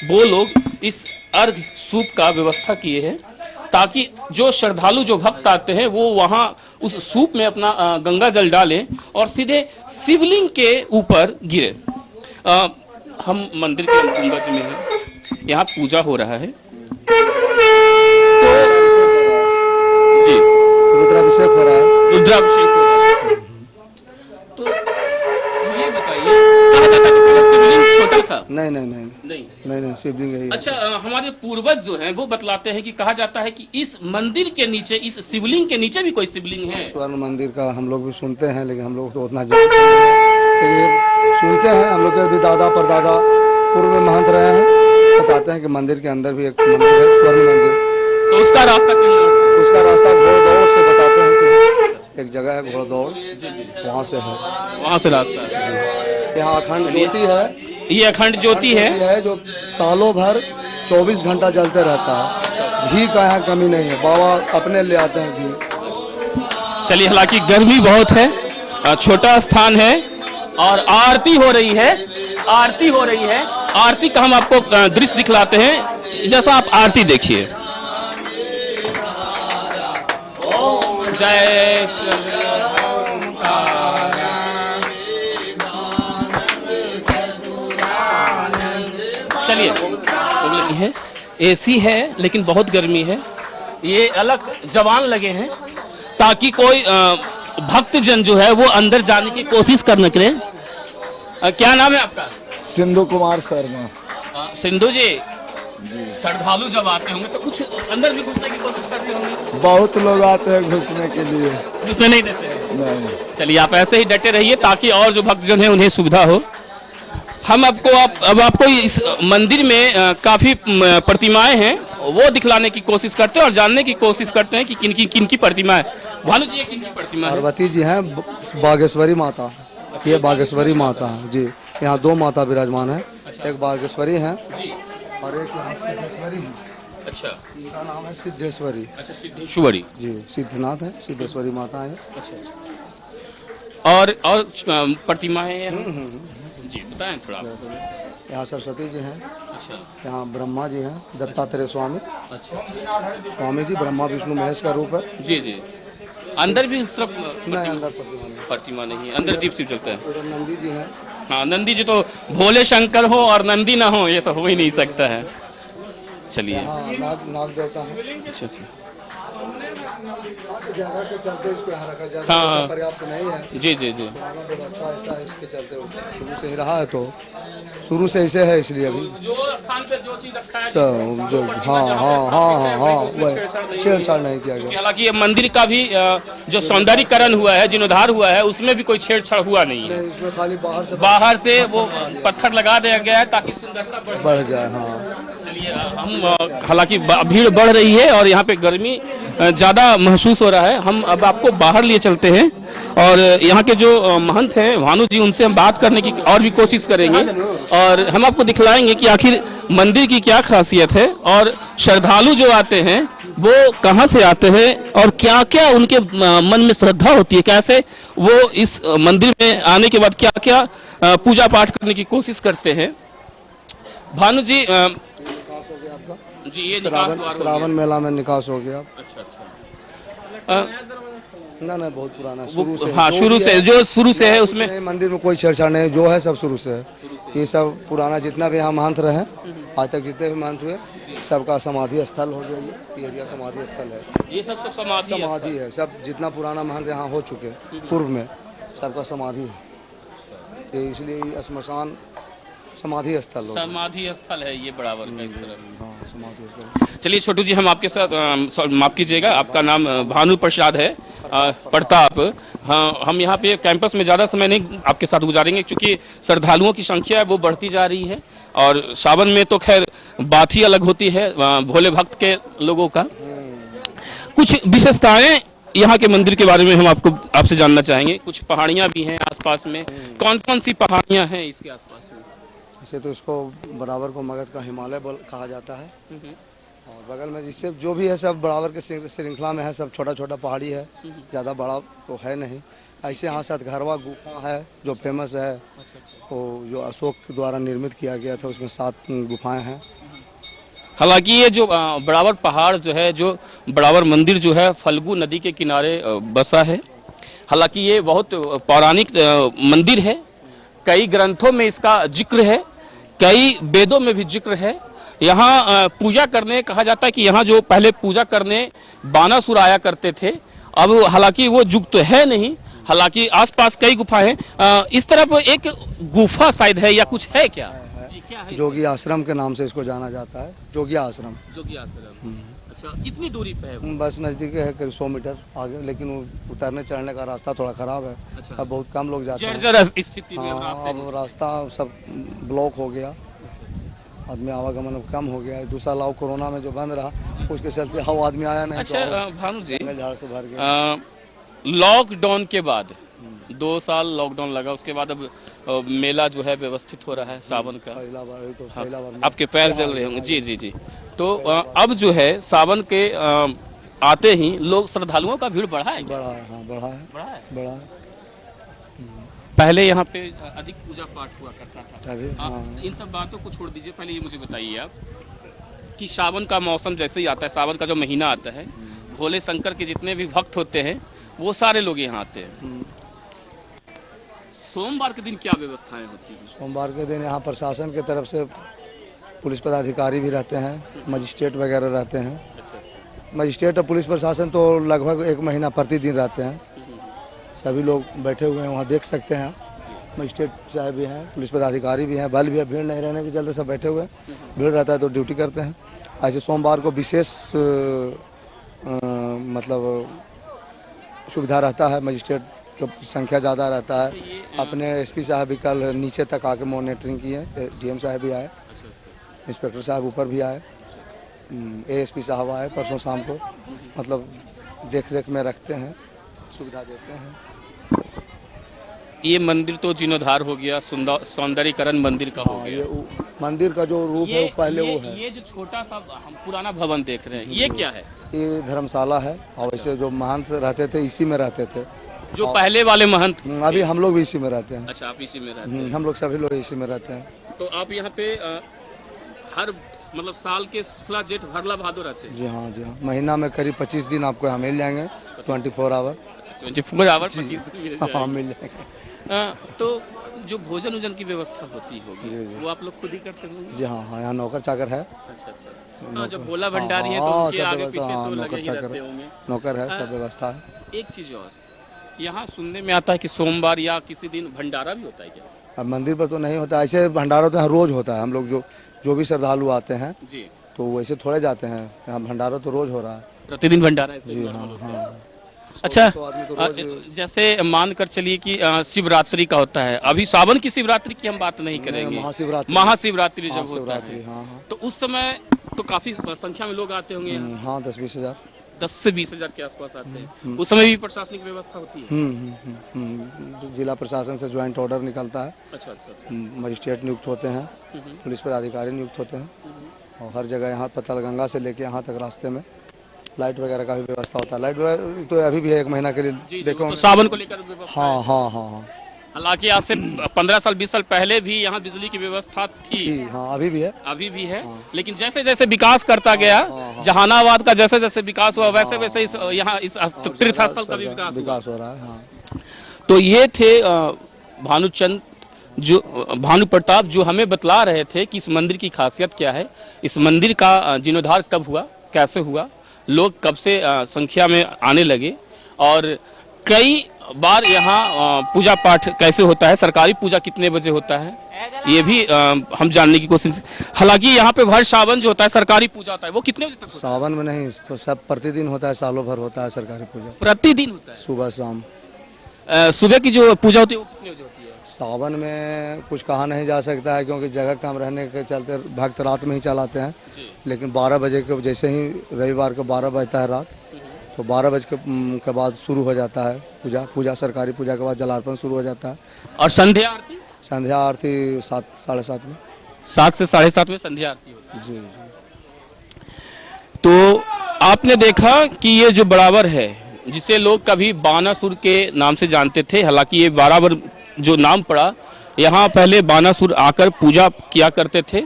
वो लोग इस अर्घ सूप का व्यवस्था किए हैं ताकि जो श्रद्धालु जो भक्त आते हैं वो वहाँ उस सूप में अपना गंगा जल डालें और सीधे शिवलिंग के ऊपर गिरे। हम मंदिर के गुंबद में हैं, यहाँ पूजा हो रहा है। तो जी
रुद्राभिषेक हो रहा है।
रुद्राभिषेक हो रहा है। तो ये बताइए, कहा जाता है कि पहले शिवलिंग छोटा था?
नहीं नहीं नहीं नहीं शिवलिंग यही है।
अच्छा, हमारे पूर्वज जो हैं वो बतलाते हैं कि कहा जाता है कि इस मंदिर के नीचे, इस शिवलिंग के नीचे भी कोई शिवलिंग है।
स्वर्ण मंदिर का हम लोग भी सुनते हैं, लेकिन हम लोग तो उतना जानते नहीं, सुनते हैं। हम लोग के भी दादा परदादा पूर्व में महंत रहे हैं, बताते हैं कि मंदिर के अंदर भी एक मंदिर है, स्वर्ण मंदिर।
तो उसका रास्ता कहाँ?
उसका रास्ता घोड़दौड़ से बताते हैं कि एक जगह है घोड़दौड़, वहाँ से है,
वहाँ से रास्ता है।
यहाँ अखंड ज्योति है,
ये अखंड ज्योति है
जो सालों भर 24 घंटा जलते रहता है। घी का यहाँ कमी नहीं है, बाबा अपने ले आते हैं घी।
चलिए, हालांकि गर्मी बहुत है, छोटा स्थान है और आरती हो रही है। आरती हो रही है, आरती का हम आपको दृश्य दिखलाते हैं, जैसा आप आरती देखिए। जय चलिए, है एसी है लेकिन बहुत गर्मी है। ये अलग जवान लगे हैं ताकि कोई भक्तजन जो है वो अंदर जाने की कोशिश करने के लिए। क्या नाम है आपका?
सिंधु कुमार शर्मा।
सिंधु जी, श्रद्धालु जब आते होंगे तो कुछ अंदर भी घुसने की कोशिश करते होंगे?
बहुत लोग आते हैं घुसने के लिए,
घुसने नहीं देते हैं?
नहीं।
चलिए, आप ऐसे ही डटे रहिए ताकि और जो भक्तजन है उन्हें सुविधा हो। हम अब आपको इस मंदिर में काफी प्रतिमाएं हैं वो दिखलाने की कोशिश करते हैं और जानने की कोशिश करते हैं कि किन की प्रतिमा है। भानु जी, ये किन की प्रतिमा है?
पार्वती जी हैं, बागेश्वरी माता, ये बागेश्वरी माता है जी। यहाँ दो माता विराजमान है, एक बागेश्वरी है और एक यहाँ सिद्धेश्वरी है।
अच्छा,
इनका नाम है सिद्धेश्वरी।
अच्छा, सिद्धेश्वरी
जी, सिद्धनाथ है, सिद्धेश्वरी माता है।
और प्रतिमाएं जी बताएं थोड़ा।
यहाँ सरस्वती जी हैं।
अच्छा,
यहाँ ब्रह्मा जी हैं, दत्तात्रेय स्वामी।
अच्छा,
स्वामी जी ब्रह्मा विष्णु महेश का रूप है।
जी जी। अंदर भी सब
नहीं, अंदर
प्रतिमा नहीं है, अंदर दीप सिर्फ चलता है।
उधर नंदी जी हैं।
हाँ, नंदी जी तो भोले शंकर हो और नंदी ना हो, ये तो हो ही नहीं सकता है। चलिए,
नाग देवता है।
अच्छा अच्छा,
जगह के चलते इसको यहाँ रखा जाए,
हाँ।
पर्याप्त नहीं है।
जी जी जी।
पुराना व्यवस्था ऐसा है, इसके चलते शुरू से ही रहा है, तो शुरू से ऐसे है, इसलिए अभी
जो स्थान पे जो चीज रखा है
सब जो हाँ वही छेड़छाड़ नहीं किया गया।
हालांकि ये मंदिर का भी जो सौंदर्यीकरण हुआ है, जीर्णोद्धार हुआ है, उसमें भी कोई छेड़छाड़ हुआ नहीं है।
इसमें खाली
बाहर से वो पत्थर लगा दिया गया है ताकि सुंदरता
बढ़ जाए। हाँ,
चलिए, हम हालांकि भीड़ बढ़ रही है और यहाँ पे गर्मी ज़्यादा महसूस हो रहा है। हम अब आपको बाहर लिए चलते हैं और यहाँ के जो महंत हैं भानु जी, उनसे हम बात करने की और भी कोशिश करेंगे और हम आपको दिखलाएंगे कि आखिर मंदिर की क्या खासियत है और श्रद्धालु जो आते हैं वो कहाँ से आते हैं और क्या क्या उनके मन में श्रद्धा होती है, कैसे वो इस मंदिर में आने के बाद क्या क्या पूजा पाठ करने की कोशिश करते हैं। भानु जी जी ये निकास द्वार हो गया।
श्रावण मेला में निकास हो गया।
अच्छा अच्छा
ना बहुत पुराना शुरू से।
हाँ शुरू से, जो शुरू से है उसमें
मंदिर में कोई छेड़छाड़ नहीं, जो है सब शुरू से है। ये सब पुराना जितना भी यहाँ महंत रहे आज तक जितने भी महंत हुए सबका समाधि स्थल हो गया। ये एरिया समाधि स्थल है।
ये सब
समाधि है। सब जितना पुराना महंत यहाँ हो चुके पूर्व में सबका समाधि है, तो इसलिए श्मशान समाधि स्थल हो।
समाधि स्थल है ये बराबर का इस तरह।
हाँ समाधि स्थल।
चलिए छोटू जी, हम आपके साथ माफ कीजिएगा, आपका नाम भानु प्रसाद है, प्रताप। हाँ, हम यहाँ पे कैंपस में ज़्यादा समय नहीं आपके साथ गुजारेंगे क्योंकि श्रद्धालुओं की संख्या है वो बढ़ती जा रही है और सावन में तो खैर बात ही अलग होती है भोले भक्त के लोगों का। कुछ विशेषताएं यहाँ के मंदिर के बारे में हम आपसे जानना चाहेंगे। कुछ पहाड़ियाँ भी हैं आसपास में, कौन कौन सी पहाड़ियाँ हैं इसके आसपास में?
इसे तो इसको बराबर को मगध का हिमालय कहा जाता है और बगल में जिससे जो भी है सब बराबर के श्रृंखला में है। सब छोटा छोटा पहाड़ी है, ज़्यादा बड़ा तो है नहीं। ऐसे यहाँ सतघरवा गुफा है जो फेमस है, वो जो अशोक के द्वारा निर्मित किया गया था, उसमें 7 गुफाएं हैं।
हालांकि ये जो बड़ावर पहाड़ जो है, जो बड़ावर मंदिर जो है फल्गु नदी के किनारे बसा है। हालांकि ये बहुत पौराणिक मंदिर है, कई ग्रंथों में इसका जिक्र है, कई वेदों में भी जिक्र है। यहाँ पूजा करने कहा जाता है कि यहाँ जो पहले पूजा करने बानासुर आया करते थे, अब हालांकि वो युग तो है नहीं, हालांकि आसपास कई गुफा है। इस तरफ एक गुफा शायद है या कुछ है क्या? क्या है?
जोगी आश्रम के नाम से इसको जाना जाता है। जोगी आश्रम।
जोगी आश्रम। अच्छा, कितनी दूरी पे है?
बस नजदीक है, करीब 100 मीटर आगे, लेकिन उतरने चढ़ने का रास्ता थोड़ा खराब है।
अच्छा।
अब बहुत कम लोग जाते हैं।
जर्जर स्थिति में
हाँ, अब रास्ता सब ब्लॉक हो गया, आदमी आवागमन कम हो गया। दूसरा लाव कोरोना में जो बंद रहा उसके चलते हव आदमी आया नहीं।
अच्छा भानु जी,
झाड़ से भर गया।
लॉकडाउन के बाद 2 साल लॉकडाउन लगा, उसके बाद अब मेला जो है व्यवस्थित हो रहा है सावन का।
पहला बार
आपके पैर जल रहे होंगे। जी जी जी। तो अब जो है सावन के आते ही लोग श्रद्धालुओं का भीड़ बढ़ा है।
बढ़ा है, हाँ बढ़ा है, बढ़ा है।
पहले यहाँ पे अधिक पूजा पाठ हुआ करता था।
अभी
इन सब बातों को छोड़ दीजिए, पहले ये मुझे बताइए आप कि सावन का मौसम जैसे ही आता है, सावन का जो महीना आता है, भोले शंकर के जितने भी भक्त होते हैं वो सारे लोग यहाँ आते हैं। सोमवार के दिन क्या व्यवस्थाएं होती हैं?
सोमवार के दिन यहाँ प्रशासन की तरफ से पुलिस पदाधिकारी भी रहते हैं, मजिस्ट्रेट वगैरह रहते हैं। मजिस्ट्रेट और पुलिस प्रशासन तो लगभग 1 महीना प्रतिदिन रहते हैं। सभी लोग बैठे हुए हैं, वहाँ देख सकते हैं। मजिस्ट्रेट साहब भी हैं, पुलिस पदाधिकारी भी हैं, बल भी है। भीड़ नहीं रहने के चलते सब बैठे हुए हैं। भीड़ रहता है तो ड्यूटी करते हैं। ऐसे सोमवार को विशेष मतलब सुविधा रहता है, मजिस्ट्रेट की संख्या ज़्यादा रहता है। अपने एसपी साहब भी कल नीचे तक आके मॉनिटरिंग किए, डीएम साहब भी आए, इंस्पेक्टर साहब ऊपर भी आए, एएसपी साहब आए परसों शाम को। मतलब देख रेख में रखते हैं, सुविधा देते हैं।
ये मंदिर तो जीर्णोद्धार हो गया, सौंदर्यीकरण मंदिर का हो गया।
ये मंदिर का जो रूप है वो पहले वो है।
ये जो छोटा सा हम पुराना भवन देख रहे हैं, ये क्या है?
ये धर्मशाला है और वैसे जो महंत रहते थे इसी में रहते थे।
जो पहले वाले महंत।
अभी हम लोग भी इसी में रहते हैं।
अच्छा, आप इसी में रहते हैं?
हम लोग सभी लोग इसी में रहते हैं।
तो आप यहाँ पे हर मतलब साल के शुक्ला जेठ भरला भादो रहते हैं?
जी हाँ, जी हाँ। महीना में करीब 25 दिन आपको यहाँ मिल जाएंगे, 24 आवर।
24 आवर 25 दिन मिल जाएंगे।
हाँ, मिल जाएंगे।
तो जो भोजन उजन की व्यवस्था होती होगी वो आप लोग खुद ही करते होंगे?
जी हाँ, हाँ यहाँ नौकर चाकर है।
अच्छा अच्छा। हाँ, जब भोला भंडारी है तो उनके आगे पीछे तो लगे ही रहते होंगे।
नौकर है, सब व्यवस्था है।
एक चीज और, यहाँ सुनने में आता है कि सोमवार या किसी दिन भंडारा भी होता है क्या?
अब मंदिर पर तो नहीं होता, ऐसे भंडारा तो रोज होता है। हम लोग जो भी श्रद्धालु आते हैं
जी
तो वैसे थोड़े जाते हैं। यहाँ भंडारा तो रोज हो रहा है।
प्रतिदिन भंडारा है?
जी हाँ, हाँ।
अच्छा,
तो
जैसे मान कर चलिए कि शिवरात्रि का होता है। अभी सावन की शिवरात्रि की हम बात नहीं करेंगे, महाशिवरात्रि जब होता है तो उस समय तो काफी संख्या में लोग आते होंगे।
हाँ, 10-20 हज़ार,
10 से 20 हज़ार के आसपास आते हैं। उस समय भी प्रशासनिक व्यवस्था होती है?
जिला प्रशासन से ज्वाइंट ऑर्डर निकलता है।
अच्छा अच्छा।
मजिस्ट्रेट नियुक्त होते हैं, पुलिस पदाधिकारी नियुक्त होते हैं और हर जगह यहाँ पतलगंगा से लेके यहाँ तक रास्ते में लाइट वगैरह का भी व्यवस्था होता है। लाइट वगैरह तो अभी भी है, 1 महीना के लिए देखो।
तो सावन को लेकर व्यवस्था
हाँ हाँ हाँ हाँ
हालांकि आज से 15 साल 20 साल पहले भी यहाँ बिजली की व्यवस्था थी,
ठीक, हाँ अभी भी है।
अभी भी है। लेकिन जैसे जैसे विकास करता गया, जहानाबाद का जैसे जैसे विकास हुआ वैसे वैसे यहाँ इस तीर्थ स्थल का भी विकास
हो रहा है। हाँ
तो ये थे भानुचंद जो भानु प्रताप जो हमें बतला रहे थे कि इस मंदिर की खासियत क्या है, इस मंदिर का जीर्णोद्धार कब हुआ, कैसे हुआ, लोग कब से संख्या में आने लगे और कई बार यहाँ पूजा पाठ कैसे होता है, सरकारी पूजा कितने बजे होता है, ये भी हम जानने की कोशिश। हालांकि यहाँ पे भर सावन जो होता है सरकारी पूजा होता है, वो कितने बजे तक होता है?
सावन में नहीं, सब प्रतिदिन होता है, सालों भर होता है सरकारी पूजा,
प्रतिदिन होता है
सुबह शाम।
सुबह की जो पूजा होती है वो कितने बजे होती है?
सावन में कुछ कहा नहीं जा सकता है क्योंकि जगह कम रहने के चलते भक्त रात में ही चलाते हैं, लेकिन 12 बजे के जैसे ही रविवार को 12 बजता है रात, तो 12 बजे के बाद शुरू हो जाता है पूजा सरकारी पूजा के बाद जलार्पण शुरू हो जाता है।
और संध्या आरती?
संध्या आरती 7 साढ़े 7 में,
7 से 7:30 में संध्या आरती होती है।
जी जी।
तो आपने देखा कि ये जो बराबर है जिसे लोग कभी बानासुर के नाम से जानते थे, हालांकि ये बराबर जो नाम पड़ा, यहाँ पहले बानासुर आकर पूजा किया करते थे।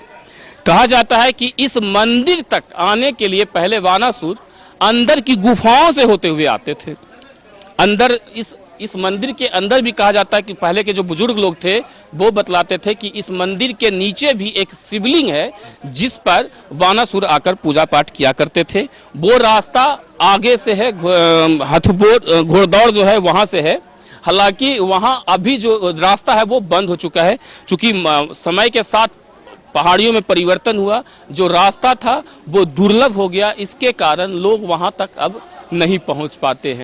कहा जाता है कि इस मंदिर तक आने के लिए पहले बानासुर अंदर की गुफाओं से होते हुए आते थे। अंदर इस मंदिर के अंदर भी कहा जाता है कि पहले के जो बुजुर्ग लोग थे वो बतलाते थे कि इस मंदिर के नीचे भी एक शिवलिंग है जिस पर बानासुर आकर पूजा पाठ किया करते थे। वो रास्ता आगे से है, हथबोर घोड़दौड़ जो है वहां से है। हालांकि वहां अभी जो रास्ता है वो बंद हो चुका है, क्योंकि समय के साथ पहाड़ियों में परिवर्तन हुआ, जो रास्ता था वो दुर्लभ हो गया, इसके कारण लोग वहां तक अब नहीं पहुंच पाते हैं।